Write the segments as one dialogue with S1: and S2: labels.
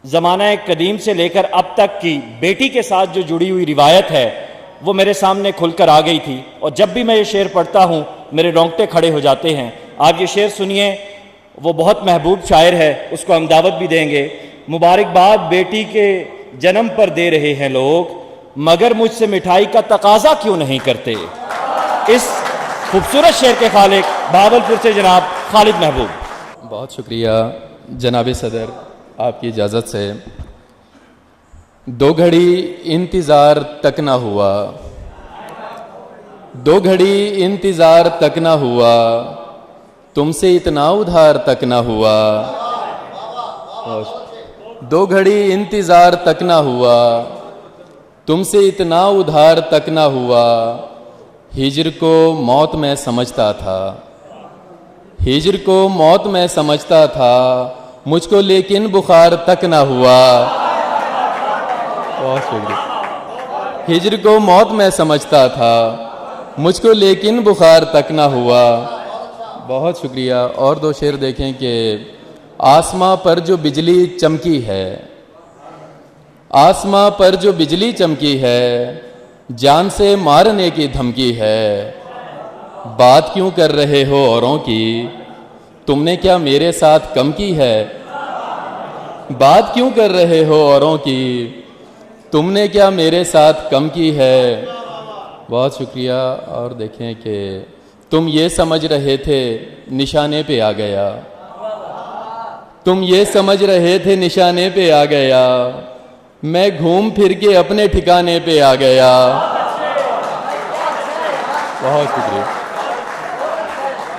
S1: ज़माना कदीम से लेकर अब तक की बेटी के साथ जो जुड़ी हुई रिवायत है वो मेरे सामने खुलकर आ गई थी, और जब भी मैं ये शेर पढ़ता हूँ मेरे रोंगटे खड़े हो जाते हैं। आप ये शेर सुनिए, वो बहुत महबूब शायर है, उसको हम दावत भी देंगे। मुबारकबाद बेटी के जन्म पर दे रहे हैं लोग, मगर मुझसे मिठाई का तकाजा क्यों नहीं करते। इस खूबसूरत शेर के खालिक भावलपुर से जनाब खालिद महबूब।
S2: बहुत शुक्रिया जनाब सदर, आपकी इजाज़त से। दो घड़ी इंतज़ार तक ना हुआ, दो घड़ी इंतज़ार तक ना हुआ, तुमसे इतना उधार तक ना हुआ। दो घड़ी इंतज़ार तक ना हुआ, तुमसे इतना उधार तक ना हुआ। हिज्र को मौत में समझता था, हिज्र को मौत में समझता था, मुझको लेकिन बुखार तक ना हुआ। बहुत शुक्रिया। हिज्र को मौत में समझता था, मुझको लेकिन बुखार तक ना हुआ। बहुत शुक्रिया। और दो शेर देखें कि आसमां पर जो बिजली चमकी है, आसमां पर जो बिजली चमकी है, जान से मारने की धमकी है। बात क्यों कर रहे हो औरों की, तुमने क्या मेरे साथ कम की है। बात क्यों कर रहे हो औरों की, तुमने क्या मेरे साथ कम की है। बहुत शुक्रिया। और देखें कि तुम ये समझ रहे थे निशाने पे आ गया, तुम ये समझ रहे थे निशाने पे आ गया, मैं घूम फिर के अपने ठिकाने पे आ गया। बहुत शुक्रिया।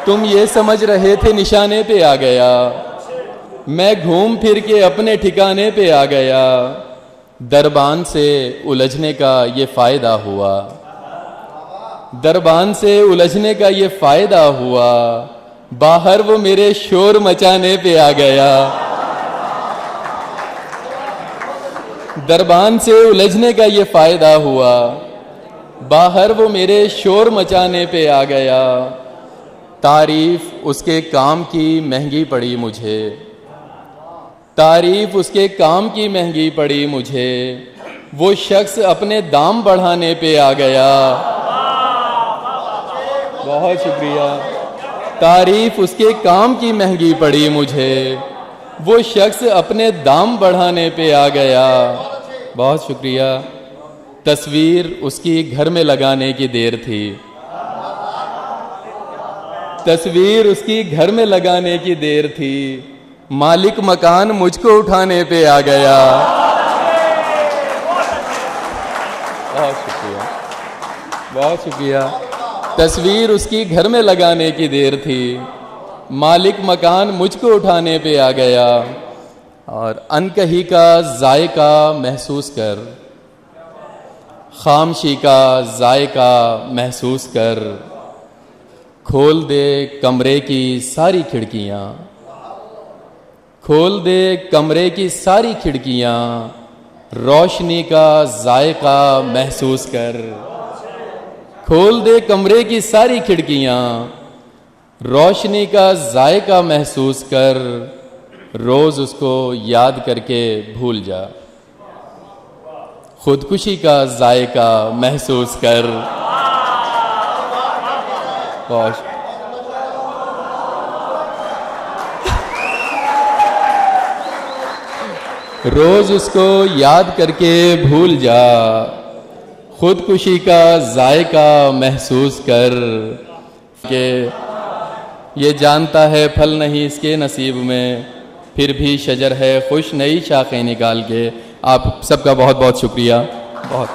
S2: तुम ये समझ रहे थे निशाने पे आ गया, मैं घूम फिर के अपने ठिकाने पे आ गया। दरबान से उलझने का ये फ़ायदा हुआ, दरबान से उलझने का ये फ़ायदा हुआ, बाहर वो मेरे शोर मचाने पे आ गया। दरबान से उलझने का ये फ़ायदा हुआ, बाहर वो मेरे शोर मचाने पे आ गया। तारीफ़ उसके काम की महंगी पड़ी मुझे, तारीफ़ उसके काम की महंगी पड़ी मुझे, वो शख्स अपने दाम बढ़ाने पे आ गया। बहुत शुक्रिया। तारीफ़ उसके काम की महंगी पड़ी मुझे, वो शख्स अपने दाम बढ़ाने पे आ गया। बहुत शुक्रिया। तस्वीर उसकी घर में लगाने की देर थी, तस्वीर उसकी घर में लगाने की देर थी, मालिक मकान मुझको उठाने पे आ गया। बहुत शुक्रिया, बहुत शुक्रिया। तस्वीर उसकी घर में लगाने की देर थी, मालिक मकान मुझको उठाने पे आ गया। और अनकही का जायका महसूस कर, खामशी का जायका महसूस कर, खोल दे कमरे की सारी खिड़कियाँ, खोल दे कमरे की सारी खिड़कियाँ, रोशनी का जायका महसूस कर। खोल दे कमरे की सारी खिड़कियाँ, रोशनी का जायका महसूस कर। रोज़ उसको याद करके भूल जा, खुदकुशी का जायका महसूस कर। रोज़ उसको याद करके भूल जा, खुदकुशी का जायका महसूस कर। के ये जानता है फल नहीं इसके नसीब में, फिर भी शजर है खुश नई शाखें निकाल के। आप सबका बहुत बहुत शुक्रिया। बहुत